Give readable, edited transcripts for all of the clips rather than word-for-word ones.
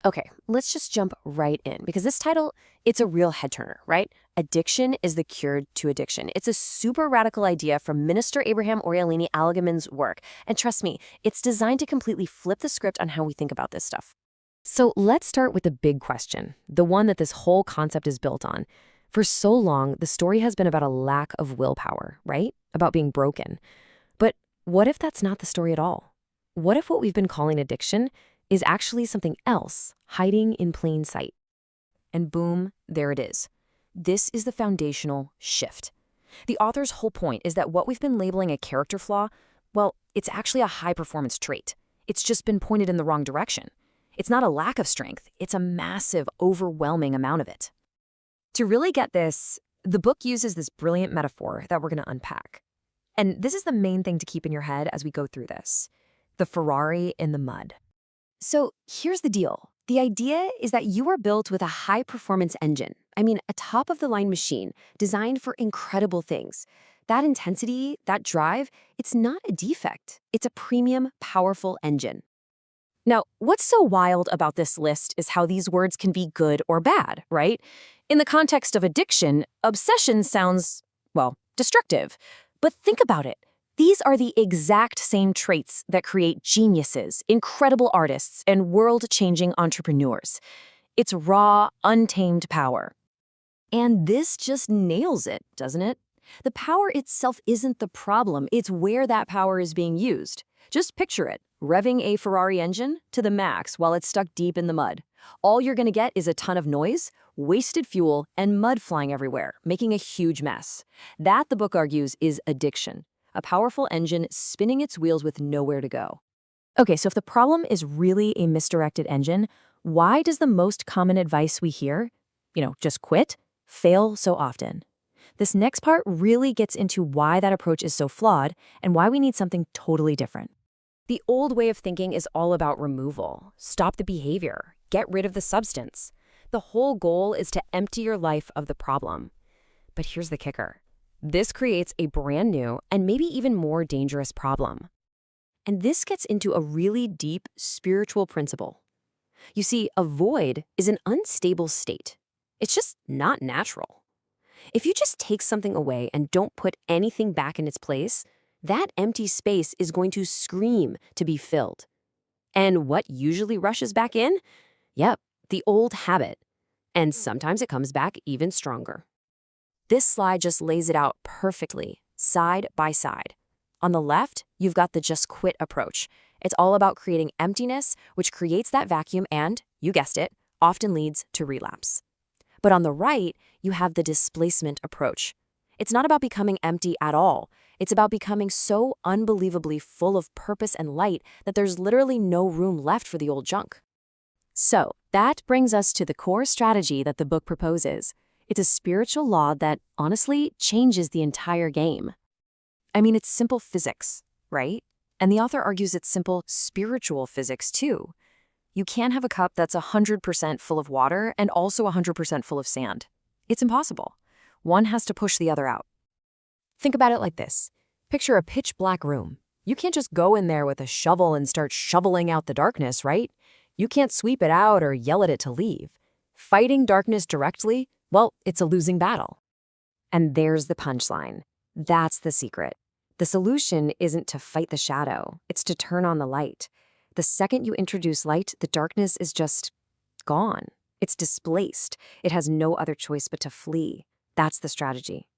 Okay, let's just jump right in because this title, it's a real head turner, right? Addiction is the cure to addiction. It's a super radical idea from Minister Abraham Oriolini Allegeman's work. And trust me, it's designed to completely flip the script on how we think about this stuff. So let's start with the big question, the one that this whole concept is built on. For so long, the story has been about a lack of willpower, right? About being broken. But what if that's not the story at all? What if what we've been calling addiction is actually something else hiding in plain sight? And boom, there it is. This is the foundational shift. The author's whole point is that what we've been labeling a character flaw, well, it's actually a high-performance trait. It's just been pointed in the wrong direction. It's not a lack of strength, it's a massive, overwhelming amount of it. To really get this, the book uses this brilliant metaphor that we're going to unpack. And this is the main thing to keep in your head as we go through this: the Ferrari in the mud. So here's the deal. The idea is that you are built with a high-performance engine. I mean, a top-of-the-line machine designed for incredible things. That intensity, that drive, it's not a defect. It's a premium, powerful engine. Now, what's so wild about this list is how these words can be good or bad, right? In the context of addiction, obsession sounds, well, destructive. But think about it. These are the exact same traits that create geniuses, incredible artists, and world-changing entrepreneurs. It's raw, untamed power. And this just nails it, doesn't it? The power itself isn't the problem, it's where that power is being used. Just picture it, revving a Ferrari engine to the max while it's stuck deep in the mud. All you're gonna get is a ton of noise, wasted fuel, and mud flying everywhere, making a huge mess. That, the book argues, is addiction. A powerful engine spinning its wheels with nowhere to go. Okay, so if the problem is really a misdirected engine, why does the most common advice we hear, just quit, fail so often? This next part really gets into why that approach is so flawed and why we need something totally different. The old way of thinking is all about removal. Stop the behavior. Get rid of the substance. The whole goal is to empty your life of the problem. But here's the kicker. This creates a brand new and maybe even more dangerous problem. And this gets into a really deep spiritual principle. You see, a void is an unstable state. It's just not natural. If you just take something away and don't put anything back in its place, that empty space is going to scream to be filled. And what usually rushes back in? Yep, the old habit. And sometimes it comes back even stronger. This slide just lays it out perfectly, side by side. On the left, you've got the just quit approach. It's all about creating emptiness, which creates that vacuum and, you guessed it, often leads to relapse. But on the right, you have the displacement approach. It's not about becoming empty at all. It's about becoming so unbelievably full of purpose and light that there's literally no room left for the old junk. So, that brings us to the core strategy that the book proposes. It's a spiritual law that, honestly, changes the entire game. I mean, it's simple physics, right? And the author argues it's simple spiritual physics, too. You can't have a cup that's 100% full of water and also 100% full of sand. It's impossible. One has to push the other out. Think about it like this. Picture a pitch-black room. You can't just go in there with a shovel and start shoveling out the darkness, right? You can't sweep it out or yell at it to leave. Fighting darkness directly, well, it's a losing battle. And there's the punchline. That's the secret. The solution isn't to fight the shadow. It's to turn on the light. The second you introduce light, the darkness is just gone. It's displaced. It has no other choice but to flee. That's the strategy.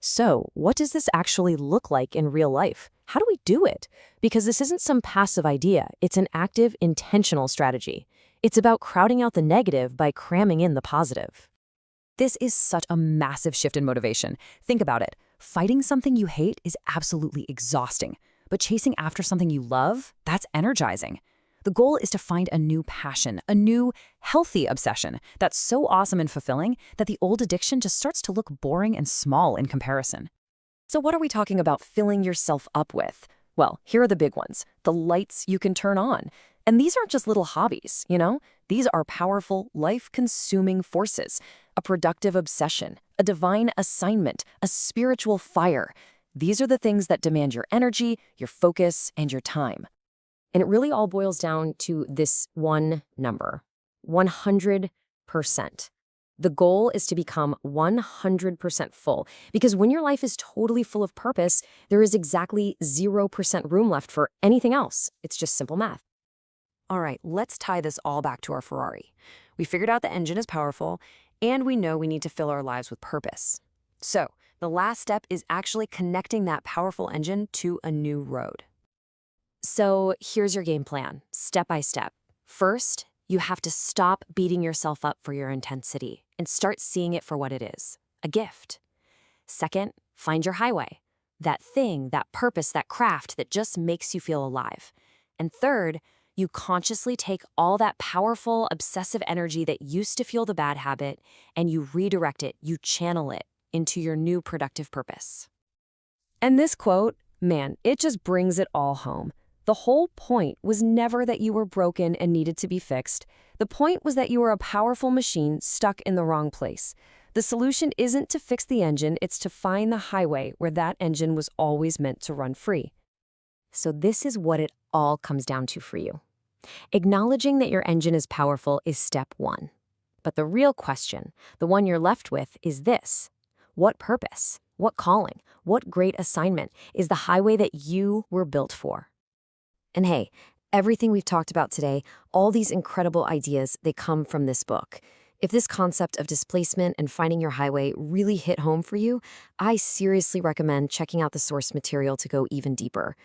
So, what does this actually look like in real life? How do we do it? Because this isn't some passive idea. It's an active, intentional strategy. It's about crowding out the negative by cramming in the positive. This is such a massive shift in motivation. Think about it. Fighting something you hate is absolutely exhausting. But chasing after something you love, that's energizing. The goal is to find a new passion, a new, healthy obsession that's so awesome and fulfilling that the old addiction just starts to look boring and small in comparison. So what are we talking about filling yourself up with? Well, here are the big ones, the lights you can turn on. And these aren't just little hobbies, These are powerful, life-consuming forces, a productive obsession, a divine assignment, a spiritual fire. These are the things that demand your energy, your focus, and your time. And it really all boils down to this one number: 100%. The goal is to become 100% full, because when your life is totally full of purpose, there is exactly 0% room left for anything else. It's just simple math. All right, let's tie this all back to our Ferrari. We figured out the engine is powerful, and we know we need to fill our lives with purpose. So, the last step is actually connecting that powerful engine to a new road. So, here's your game plan, step by step. First, you have to stop beating yourself up for your intensity and start seeing it for what it is, a gift. Second, find your highway, that thing, that purpose, that craft that just makes you feel alive. And third, you consciously take all that powerful, obsessive energy that used to fuel the bad habit and you redirect it, you channel it into your new productive purpose. And this quote, man, it just brings it all home. The whole point was never that you were broken and needed to be fixed. The point was that you were a powerful machine stuck in the wrong place. The solution isn't to fix the engine, it's to find the highway where that engine was always meant to run free. So this is what it all comes down to for you. Acknowledging that your engine is powerful is step one. But the real question, the one you're left with, is this. What purpose, what calling, what great assignment is the highway that you were built for? And hey, everything we've talked about today, all these incredible ideas, they come from this book. If this concept of displacement and finding your highway really hit home for you, I seriously recommend checking out the source material to go even deeper.